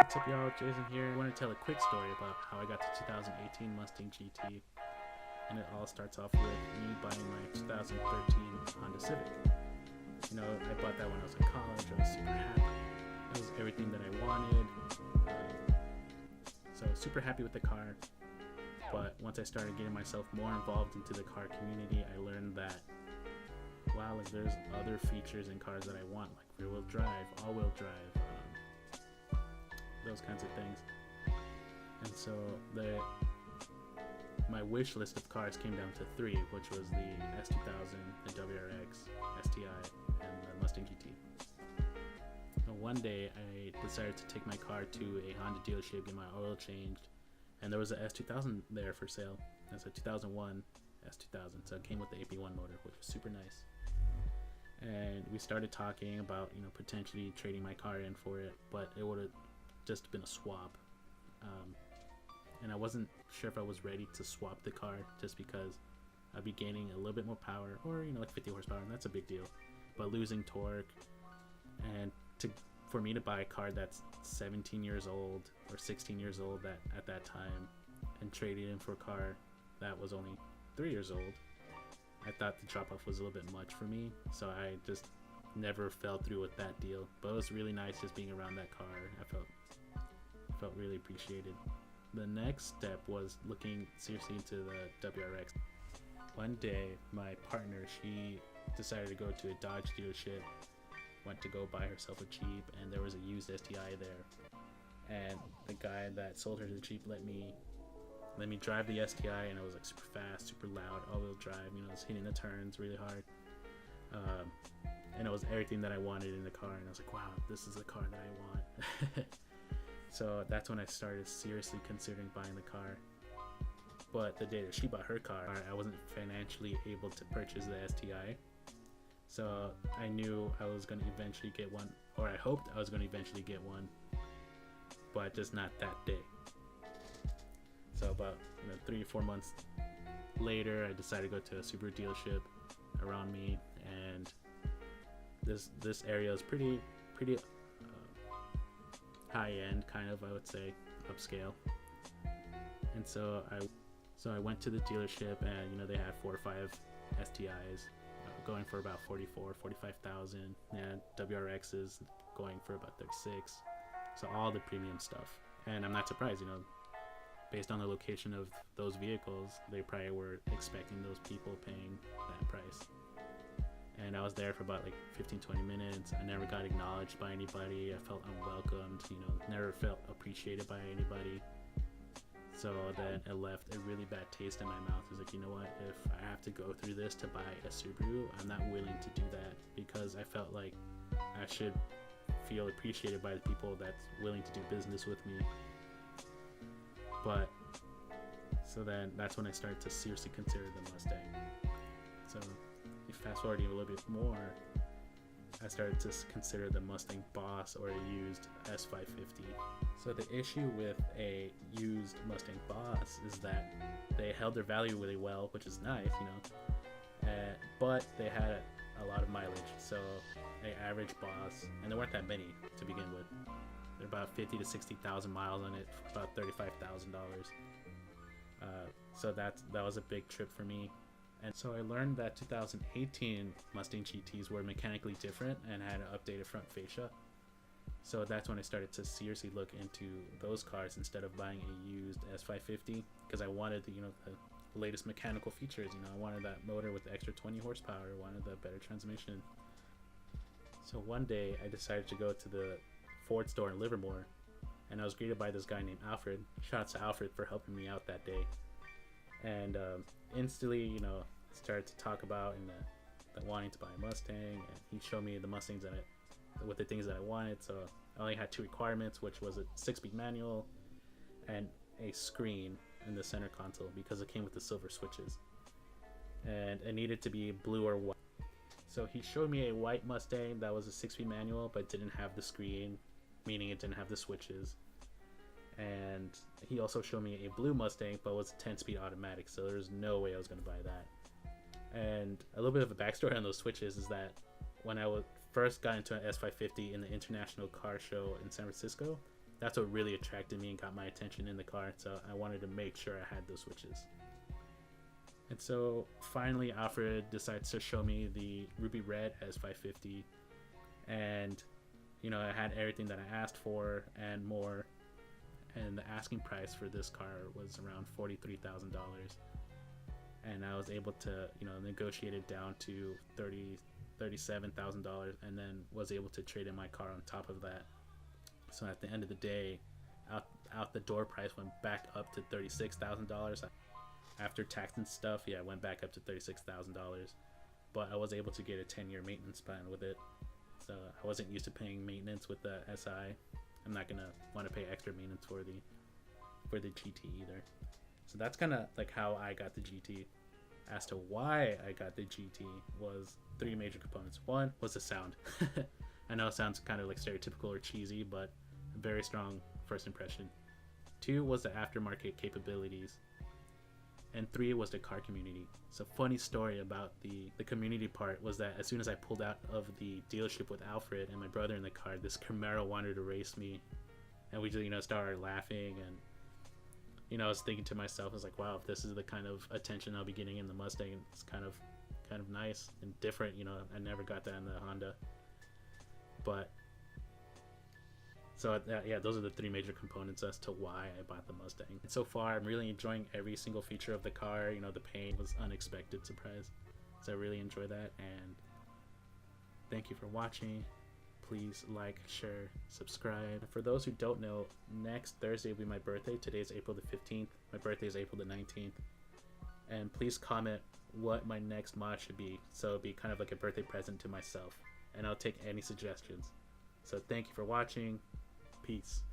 What's up, y'all? Jason here. I want to tell a quick story about how I got the 2018 Mustang GT, and it all starts off with me buying my 2013 Honda Civic. You know, I bought that when I was in college. I was super happy. It was everything that I wanted. So super happy with the car. But once I started getting myself more involved into the car community, I learned that wow, like there's other features in cars that I want, like rear-wheel drive, all-wheel drive, those kinds of things. And so my wish list of cars came down to three, which was the S2000, the WRX, STI, and the Mustang GT. And one day I decided to take my car to a Honda dealership, get my oil changed, and there was a S2000 there for sale. It's a 2001 S2000, so it came with the AP1 motor, which was super nice. And we started talking about, you know, potentially trading my car in for it, but it would have just been a swap. And I wasn't sure if I was ready to swap the car, just because I'd be gaining a little bit more power, or, you know, like 50 horsepower, and that's a big deal. But losing torque, and for me to buy a car that's 17 years old or 16 years old at that time, and trade it in for a car that was only 3 years old, I thought the drop off was a little bit much for me, so I just never fell through with that deal. But it was really nice just being around that car. I felt really appreciated. The next step was looking seriously into the WRX. One day, my partner, she decided to go to a Dodge dealership, went to go buy herself a Jeep, and there was a used STI there. And the guy that sold her the Jeep let me drive the STI, and it was like super fast, super loud, all-wheel drive. You know, it was hitting the turns really hard, and it was everything that I wanted in the car. And I was like, wow, this is the car that I want. So that's when I started seriously considering buying the car. But the day that she bought her car, I wasn't financially able to purchase the STI, so I knew I was going to eventually get one, or I hoped I was going to eventually get one, but just not that day. So about 3 or 4 months later, I decided to go to a Subaru dealership around me, and this area is pretty high end, kind of, I would say, upscale. And so I went to the dealership, and you know, they had 4 or 5 STIs going for about 45,000, and WRXs going for about 36. So all the premium stuff. And I'm not surprised, you know, based on the location of those vehicles, they probably were expecting those people paying that price. And I was there for about like 15-20 minutes. I never got acknowledged by anybody. I felt unwelcomed, you know, never felt appreciated by anybody. So then it left a really bad taste in my mouth. It was like, you know what, if I have to go through this to buy a Subaru, I'm not willing to do that, because I felt like I should feel appreciated by the people that's willing to do business with me. But so then that's when I started to seriously consider the Mustang. So if fast forwarding a little bit more, I started to consider the Mustang Boss, or a used S550. So the issue with a used Mustang Boss is that they held their value really well, which is nice, you know, but they had a lot of mileage. So an average Boss, and there weren't that many to begin with. There are about 50 to 60,000 miles on it, for about $35,000. So that was a big trip for me. And so I learned that 2018 Mustang GTs were mechanically different and had an updated front fascia. So that's when I started to seriously look into those cars instead of buying a used S550, because I wanted the latest mechanical features. You know, I wanted that motor with the extra 20 horsepower, I wanted the better transmission. So one day I decided to go to the Ford store in Livermore, and I was greeted by this guy named Alfred. Shout out to Alfred for helping me out that day. And instantly, you know, started to talk about wanting to buy a Mustang, and he showed me the Mustangs with the things that I wanted. So I only had 2 requirements, which was a 6-speed manual and a screen in the center console, because it came with the silver switches, and it needed to be blue or white. So he showed me a white Mustang that was a 6-speed manual but didn't have the screen, meaning it didn't have the switches. And he also showed me a blue Mustang but was a 10-speed automatic, so there's no way I was going to buy that. And a little bit of a backstory on those switches is that when I first got into an S550 in the International Car Show in San Francisco, that's what really attracted me and got my attention in the car. So I wanted to make sure I had those switches. And so finally Alfred decides to show me the Ruby Red S550, and you know, I had everything that I asked for and more, and the asking price for this car was around $43,000, and I was able to, you know, negotiate it down to $37,000, and then was able to trade in my car on top of that. So at the end of the day, out the door price went back up to $36,000. After tax and stuff, yeah, it went back up to $36,000, but I was able to get a 10-year maintenance plan with it. So I wasn't used to paying maintenance with the SI. I'm not gonna want to pay extra maintenance for the GT either. So that's kind of like how I got the GT. As to why I got the GT was 3 major components. One was the sound. I know it sounds kind of like stereotypical or cheesy, but a very strong first impression. 2 was the aftermarket capabilities. And 3 was the car community. So funny story about the community part was that as soon as I pulled out of the dealership with Alfred and my brother in the car, this Camaro wanted to race me, and we just, you know, started laughing. And you know, I was thinking to myself, I was like, wow, if this is the kind of attention I'll be getting in the Mustang, it's kind of nice and different. You know, I never got that in the Honda. But so yeah, those are the 3 major components as to why I bought the Mustang. And so far, I'm really enjoying every single feature of the car. You know, the paint was unexpected surprise, so I really enjoy that. And thank you for watching. Please like, share, subscribe. For those who don't know, next Thursday will be my birthday. Today is April the 15th. My birthday is April the 19th. And please comment what my next mod should be, so it'll be kind of like a birthday present to myself. And I'll take any suggestions. So thank you for watching. Peace.